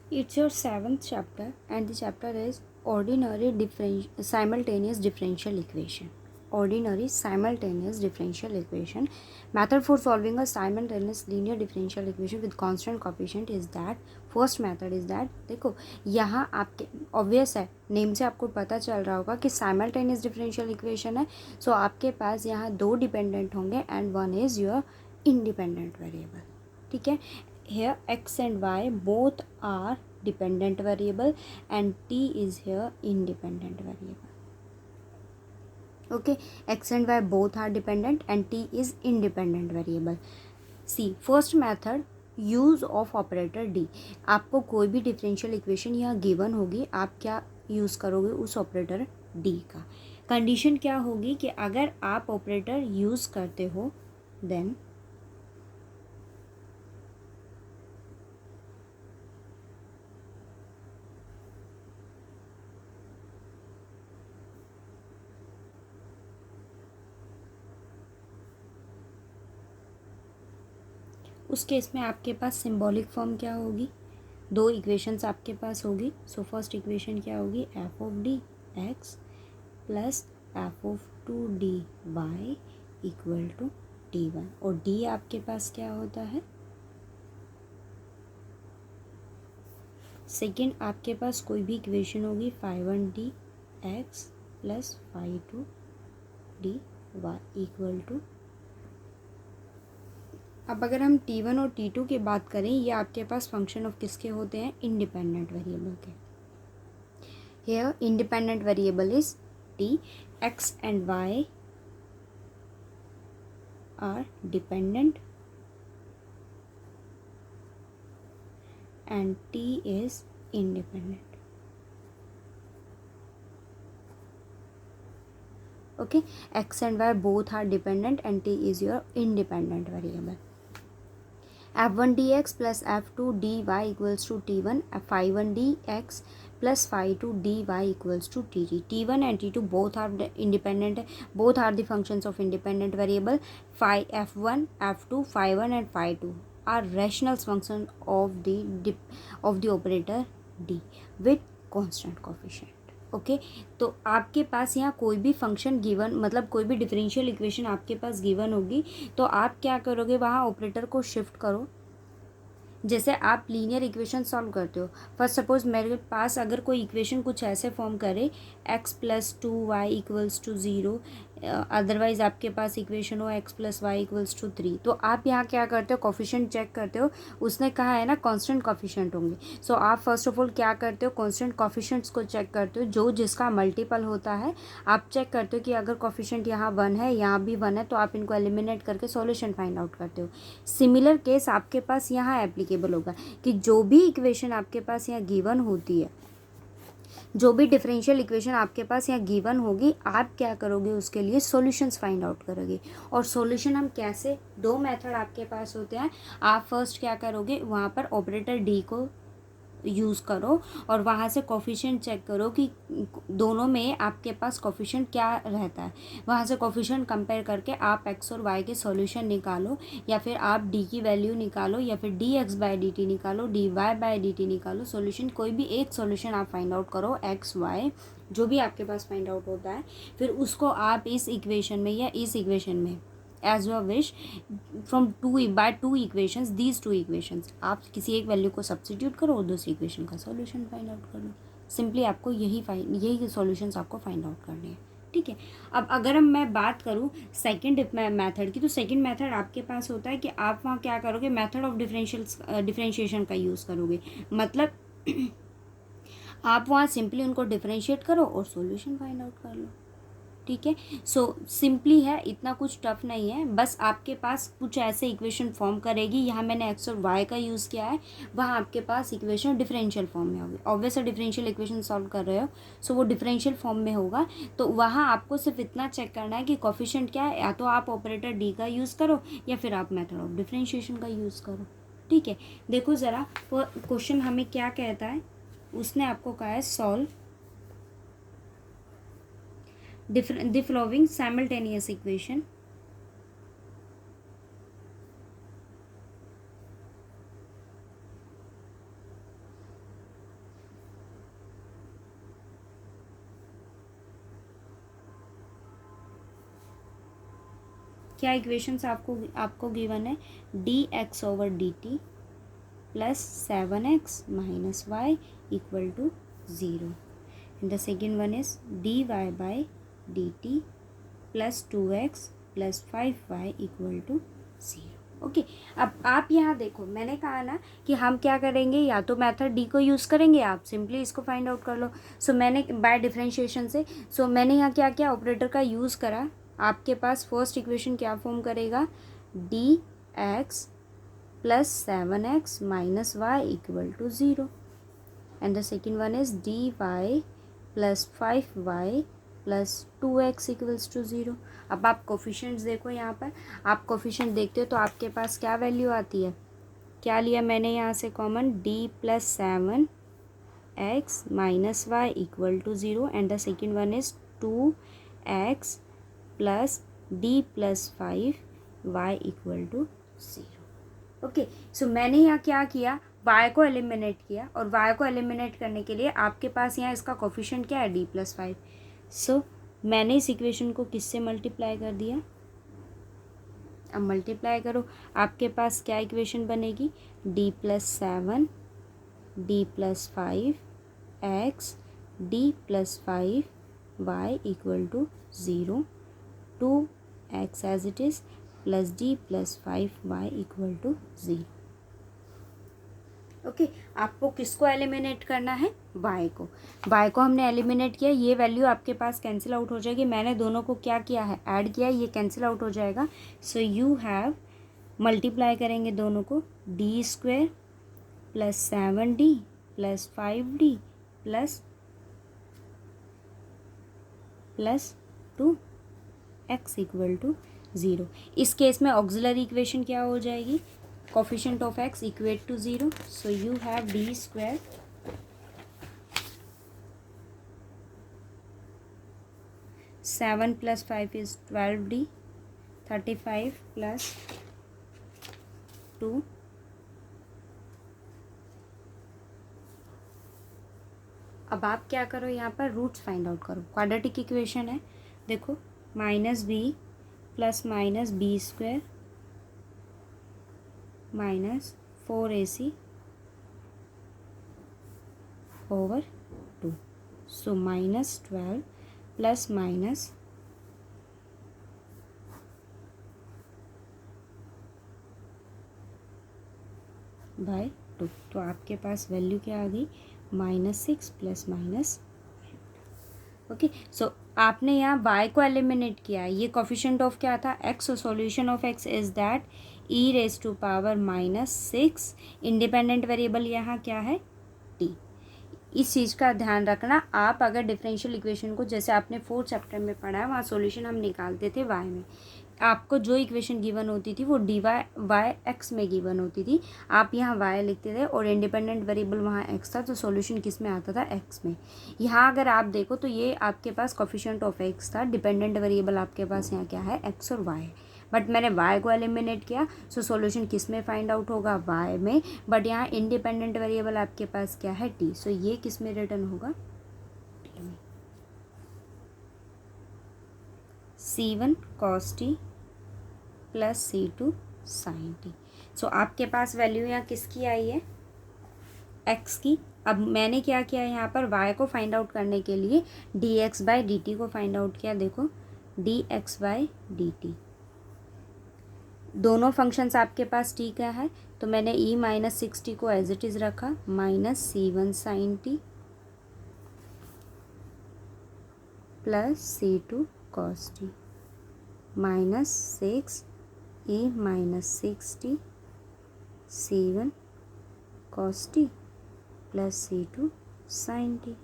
It's your seventh chapter, and the chapter is simultaneous differential equation. Ordinary simultaneous differential equation. Method for solving a simultaneous linear differential equation with constant coefficient is that first method is that, देखो यहाँ आपके obvious है, name से आपको पता चल रहा होगा कि साइमल्टेनियस डिफरेंशियल इक्वेशन है. सो आपके पास यहाँ दो डिपेंडेंट होंगे and one is your independent variable. ठीक है. Here x and y both are dependent variable and t is here independent variable. Okay, x and y both are dependent and t is independent variable. See, first method, use of operator D. आपको कोई भी differential equation यहाँ given होगी, आप क्या use करोगे उस operator D का. कंडीशन क्या होगी कि अगर आप ऑपरेटर यूज़ करते हो देन उस केस में आपके पास सिंबॉलिक फॉर्म क्या होगी, दो इक्वेशंस आपके पास होगी. सो फर्स्ट इक्वेशन क्या होगी, f of d x plus f of two d y equal to d one. और डी आपके पास क्या होता है, सेकेंड आपके पास कोई भी इक्वेशन होगी five one d x plus five two d y equal to. अब अगर हम T1 और T2 की बात करें, ये आपके पास फंक्शन ऑफ किसके होते हैं, इंडिपेंडेंट वेरिएबल के. Here independent variable is T, x and y are dependent and T is independent. Okay, x and y both are dependent and T is your independent variable. f1 dx plus f2 dy equals to t1, phi1 dx plus phi2 dy equals to tt. t1 and t2 both are independent, both are the functions of independent variable. Phi f1, f2, phi1 and phi2 are rational function of the operator d with constant coefficient. Okay तो आपके पास यहाँ कोई भी function given, मतलब कोई भी differential equation आपके पास गिवन होगी, तो आप क्या करोगे, वहाँ ऑपरेटर को शिफ्ट करो. जैसे आप लीनियर इक्वेशन सॉल्व करते हो, फर्स्ट सपोज मेरे पास अगर कोई इक्वेशन कुछ ऐसे फॉर्म करे x plus two y equals to zero, otherwise आपके पास इक्वेशन हो x plus y equals to three, तो आप यहाँ क्या करते हो, कोफिशिएंट चेक करते हो. उसने कहा है ना कांस्टेंट कोफिशिएंट होंगे, सो आप फर्स्ट ऑफ ऑल क्या करते हो, कांस्टेंट कोफिशिएंट्स को चेक करते हो, जो जिसका मल्टीपल होता है आप चेक करते हो कि अगर कोफिशिएंट यहाँ वन है, यहाँ भी वन है, तो आप इनको एलिमिनेट करके सॉल्यूशन फाइंड आउट करते हो. सिमिलर केस आपके पास यहाँ एप्लीकेबल होगा कि जो भी इक्वेशन आपके पास यहाँ गिवन होती है, जो भी डिफरेंशियल इक्वेशन आपके पास यहाँ गिवन होगी, आप क्या करोगे, उसके लिए सॉल्यूशंस फाइंड आउट करोगे. और सॉल्यूशन हम कैसे, दो मेथड आपके पास होते हैं. आप फर्स्ट क्या करोगे, वहाँ पर ऑपरेटर डी को यूज़ करो और वहाँ से कोफिशिएंट चेक करो कि दोनों में आपके पास कोफिशिएंट क्या रहता है. वहाँ से कोफिशिएंट कंपेयर करके आप x और y के सॉल्यूशन निकालो, या फिर आप d की वैल्यू निकालो, या फिर dx/dt निकालो, dy/dt निकालो. सॉल्यूशन कोई भी एक सॉल्यूशन आप फाइंड आउट करो, x y जो भी आपके पास फाइंड आउट होता है, फिर उसको आप इस इक्वेशन में या इस इक्वेशन में as your wish from two equations, these two equations आप किसी एक वैल्यू को सब्स्टिट्यूट करो और दूसरी इक्वेशन का सॉल्यूशन फाइंड आउट कर लो. सिंपली आपको यही सॉल्यूशंस आपको फाइंड आउट करने हैं. ठीक है. अब अगर मैं बात करूँ सेकंड मेथड की, तो सेकंड मेथड आपके पास होता है कि आप वहाँ क्या करोगे, मेथड ऑफ डिफरेंशिएशन का यूज़ करोगे. मतलब आप वहाँ सिंपली उनको डिफरेंशिएट करो और सॉल्यूशन फाइंड आउट कर लो. ठीक है. सो सिंपली है, इतना कुछ टफ नहीं है. बस आपके पास कुछ ऐसे इक्वेशन फॉर्म करेगी, यहाँ मैंने एक्स और वाई का यूज़ किया है, वहाँ आपके पास इक्वेशन डिफरेंशियल फॉर्म में होगी. ऑब्वियसली डिफरेंशियल इक्वेशन सॉल्व कर रहे हो, सो वो डिफरेंशियल फॉर्म में होगा. तो वहाँ आपको सिर्फ इतना चेक करना है कि कोफिशिएंट क्या है, या तो आप ऑपरेटर डी का यूज़ करो या फिर आप मेथड ऑफ डिफरेंशिएशन का यूज़ करो. ठीक है. देखो ज़रा क्वेश्चन हमें क्या कहता है, उसने आपको कहा है solve the following simultaneous equation. क्या इक्वेशंस आपको गिवन है, d x over d t plus 7x minus y equal to 0 and the second one is d y by d t plus 2x plus 5y equal to 0। Okay, अब आप यहाँ देखो, मैंने कहा ना कि हम क्या करेंगे, या तो मेथड डी को यूज़ करेंगे, आप सिंपली इसको फाइंड आउट कर लो। सो मैंने बाय डिफरेंशिएशन से, सो मैंने यहाँ क्या किया, ऑपरेटर का यूज़ करा। आपके पास फर्स्ट इक्वेशन क्या फॉर्म करेगा, d x plus 7x minus y equal to 0 and the second one is d y plus 5y plus 2x equals to 0। अब आप कोफिशिएंट्स देखो, यहाँ पर आप कोफिशिएंट देखते हो तो आपके पास क्या वैल्यू आती है, क्या लिया मैंने यहाँ से common, d plus 7x minus y equal to 0 and the second one is 2x plus d plus 5y equal to 0। Okay, so मैंने यहाँ क्या किया, y को एलिमिनेट किया, और y को एलिमिनेट करने के लिए आपके पास यहाँ इसका कोफिशिएंट क्या है, d प्लस 5। सो मैंने इस इक्वेशन को किससे मल्टीप्लाई कर दिया, अब मल्टीप्लाई करो, आपके पास क्या इक्वेशन बनेगी, d plus 7 d plus 5x d plus 5y equal to 0, 2x as it is plus d plus 5y equal to 0। Okay, आपको किसको एलिमिनेट करना है, y को। y को हमने एलिमिनेट किया, ये वैल्यू आपके पास कैंसिल आउट हो जाएगी। मैंने दोनों को क्या किया है, ऐड किया, ये कैंसिल आउट हो जाएगा। सो यू हैव, मल्टीप्लाई करेंगे दोनों को, d square plus 7d plus 5d plus 2x equal to 0। इस केस में ऑक्सिलरी इक्वेशन क्या हो जाएगी, coefficient of x equate to 0। So you have d square seven plus 5 is 12d 35 plus 2 अब आप क्या करो, यहाँ पर रूट्स फाइंड आउट करो। क्वाड्रेटिक इक्वेशन है, देखो, minus b plus minus b square minus 4ac over 2। So minus 12 plus minus y 2, तो आपके पास वैल्यू क्या आ गई, -6 प्लस माइनस। ओके, सो आपने यहाँ y को एलिमिनेट किया है, ये कोफिशिएंट ऑफ क्या था, x, solution of x is that e raise to power -6। Independent variable यहाँ क्या है, t। इस चीज़ का ध्यान रखना, आप अगर डिफरेंशियल इक्वेशन को, जैसे आपने 4th चैप्टर में पढ़ा है, वहाँ सॉल्यूशन हम निकालते थे y में, आपको जो इक्वेशन गिवन होती थी वो डी वाई एक्स में गिवन होती थी, आप यहाँ y लिखते थे और इंडिपेंडेंट वेरिएबल वहाँ x था, तो सॉल्यूशन किस में आता था, x में। यहाँ अगर आप देखो तो ये आपके पास कोफिशिएंट ऑफ x था, डिपेंडेंट वेरिएबल आपके पास यहाँ क्या है, x और y है, बट मैंने y को एलिमिनेट किया, सो सॉल्यूशन किस में फाइंड आउट होगा, y में, बट यहाँ इंडिपेंडेंट वेरिएबल आपके पास क्या है, t। सो ये किस में रिटर्न होगा, t में। c1 cos t plus c2 sin t। सो आपके पास वैल्यू यहाँ किसकी आई है, x की। अब मैंने क्या किया यहाँ पर, y को फाइंड आउट करने के लिए dx बाई dt को फाइंड आउट किया। देखो, dx बाई dt, दोनों फंक्शंस आपके पास t का है, तो मैंने e माइनस 6t को एज इट इज़ रखा, minus c1 sin t plus c2 cos t minus 6 e minus 6t c1 cos t plus c2 sin t।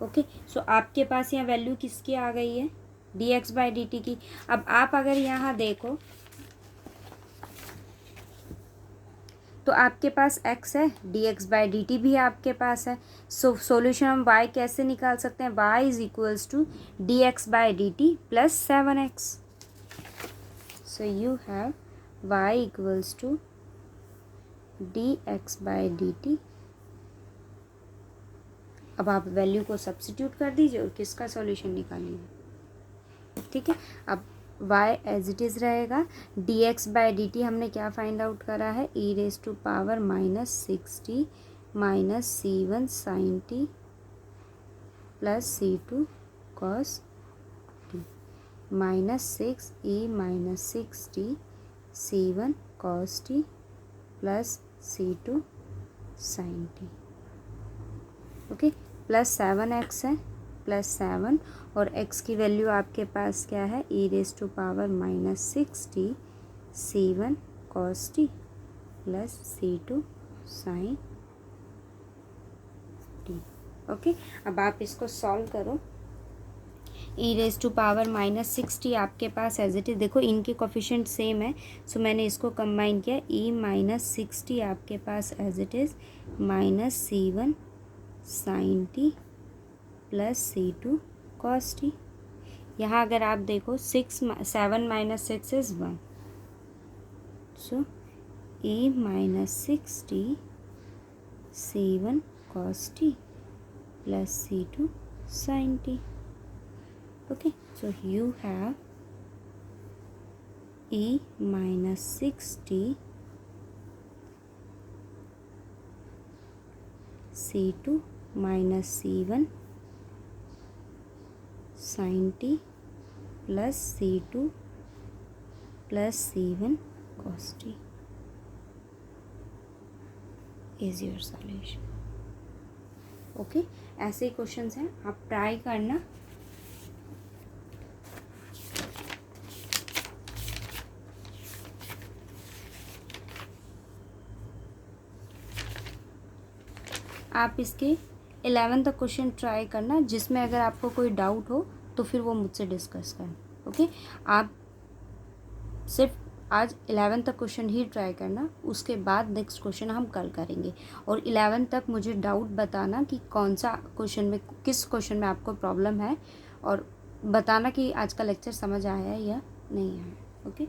Okay, so आपके पास यहाँ वैल्यू किसकी आ गई है, dx बाई dt की। अब आप अगर यहाँ देखो तो आपके पास x है, dx बाई dt भी आपके पास है। सो सॉल्यूशन हम y कैसे निकाल सकते हैं, y is equals to dx by dt plus 7x। So you have y equals to dx by dt। अब आप वैल्यू को सब्स्टिट्यूट कर दीजिए और किसका सॉल्यूशन निकालिए, ठीक है। अब y एज इट इज़ रहेगा। dx बाय dt हमने क्या फाइंड आउट करा है, e raise to power -60 minus c1 sin t plus c2 cos t -6 e -6t c1 cos t plus c2 sin t। Okay, plus 7x है, plus 7 और x की value आपके पास क्या है, e raise to power -60 c1 cos t plus c2 sin t। Okay, अब आप इसको सॉल्व करो। e रेज टू पावर -60 आपके पास एज इट इज़, देखो इनके कोफिशिएंट सेम है, सो मैंने इसको कंबाइन किया। e -60 आपके पास as it is -c1 sin t plus c2 cos t। यहाँ अगर आप देखो 7 - 6 is 1, so e -60 c1 cos t plus c2 sin t। Okay, so you have e -60 c2 minus c1 sin t plus c2 plus c1 cos t is your solution। Okay, ऐसे ही questions हैं, आप try करना। आप इसके 11 तक question try करना, जिसमें अगर आपको कोई डाउट हो तो फिर वो मुझसे डिस्कस करना। ओके, आप सिर्फ आज 11 तक क्वेश्चन ही ट्राई करना, उसके बाद नेक्स्ट क्वेश्चन हम कल करेंगे। और 11 तक मुझे डाउट बताना कि कौन सा क्वेश्चन में, किस क्वेश्चन में आपको प्रॉब्लम है, और बताना कि आज का लेक्चर समझ आया है या नहीं आया। ओके।